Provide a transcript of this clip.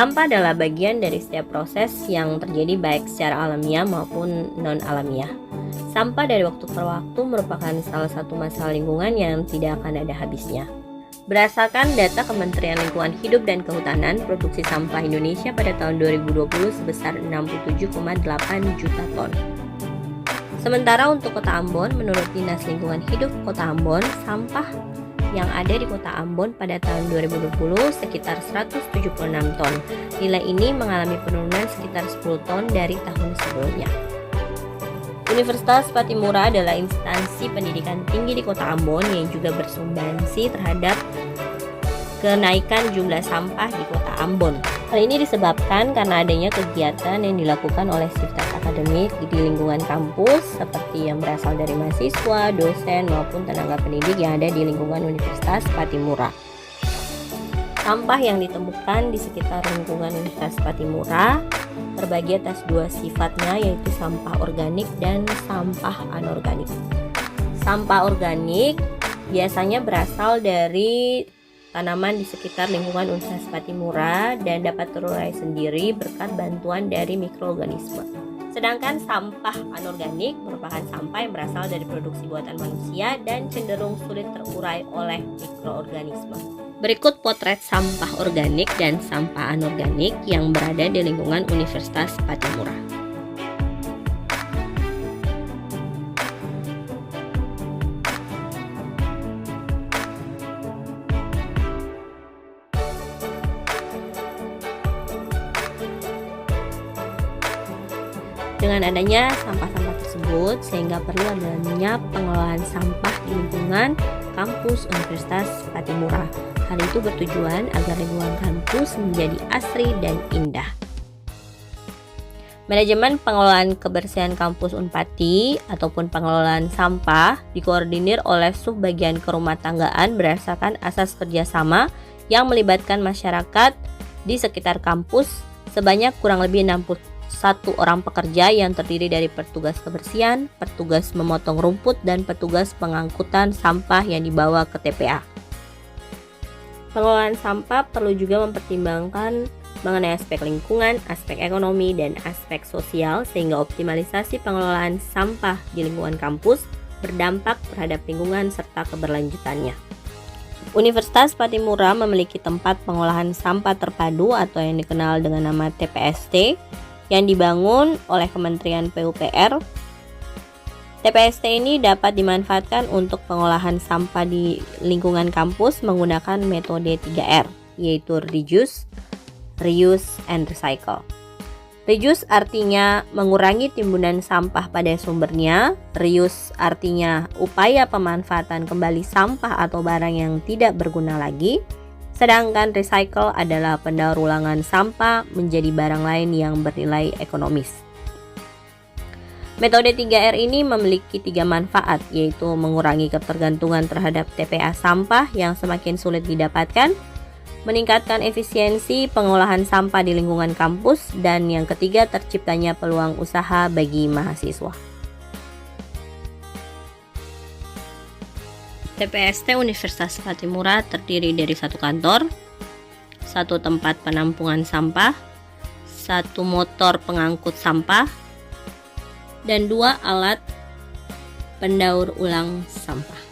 Sampah adalah bagian dari setiap proses yang terjadi baik secara alamiah maupun non-alamiah. Sampah dari waktu ke waktu merupakan salah satu masalah lingkungan yang tidak akan ada habisnya. Berdasarkan data Kementerian Lingkungan Hidup dan Kehutanan, produksi sampah Indonesia pada tahun 2020 sebesar 67,8 juta ton. Sementara untuk Kota Ambon, menurut Dinas Lingkungan Hidup Kota Ambon, sampah yang ada di Kota Ambon pada tahun 2020 sekitar 176 ton. Nilai ini mengalami penurunan sekitar 10 ton dari tahun sebelumnya. Universitas Patimura adalah instansi pendidikan tinggi di Kota Ambon yang juga bersumbangsi terhadap kenaikan jumlah sampah di Kota Ambon. Hal ini disebabkan karena adanya kegiatan yang dilakukan oleh sivitas akademik di lingkungan kampus seperti yang berasal dari mahasiswa, dosen maupun tenaga pendidik yang ada di lingkungan Universitas Patimura. Sampah yang ditemukan di sekitar lingkungan Universitas Patimura terbagi atas dua sifatnya, yaitu sampah organik dan sampah anorganik. Sampah organik biasanya berasal dari tanaman di sekitar lingkungan Universitas Patimura dan dapat terurai sendiri berkat bantuan dari mikroorganisme. Sedangkan sampah anorganik merupakan sampah yang berasal dari produksi buatan manusia dan cenderung sulit terurai oleh mikroorganisme. Berikut potret sampah organik dan sampah anorganik yang berada di lingkungan Universitas Patimura. Dengan adanya sampah-sampah tersebut, sehingga perlu adanya pengelolaan sampah di lingkungan kampus Universitas Patimura. Hal itu bertujuan agar lingkungan kampus menjadi asri dan indah. Manajemen pengelolaan kebersihan kampus Unpati ataupun pengelolaan sampah dikoordinir oleh Subbagian Kerumah Tanggaan berdasarkan asas kerjasama yang melibatkan masyarakat di sekitar kampus sebanyak kurang lebih 61 orang pekerja yang terdiri dari petugas kebersihan, petugas memotong rumput, dan petugas pengangkutan sampah yang dibawa ke TPA. Pengelolaan sampah perlu juga mempertimbangkan mengenai aspek lingkungan, aspek ekonomi, dan aspek sosial sehingga optimalisasi pengelolaan sampah di lingkungan kampus berdampak terhadap lingkungan serta keberlanjutannya. Universitas Patimura memiliki tempat pengolahan sampah terpadu atau yang dikenal dengan nama TPST yang dibangun oleh Kementerian PUPR. TPST ini dapat dimanfaatkan untuk pengolahan sampah di lingkungan kampus menggunakan metode 3R, yaitu reduce, reuse, and recycle. Reduce artinya mengurangi timbunan sampah pada sumbernya, reuse artinya upaya pemanfaatan kembali sampah atau barang yang tidak berguna lagi, sedangkan recycle adalah pendaur ulangan sampah menjadi barang lain yang bernilai ekonomis. Metode 3R ini memiliki 3 manfaat, yaitu mengurangi ketergantungan terhadap TPA sampah yang semakin sulit didapatkan, meningkatkan efisiensi pengolahan sampah di lingkungan kampus, dan yang ketiga terciptanya peluang usaha bagi mahasiswa. TPST Universitas Patimura terdiri dari 1 kantor, 1 tempat penampungan sampah, 1 motor pengangkut sampah, dan 2 alat pendaur ulang sampah.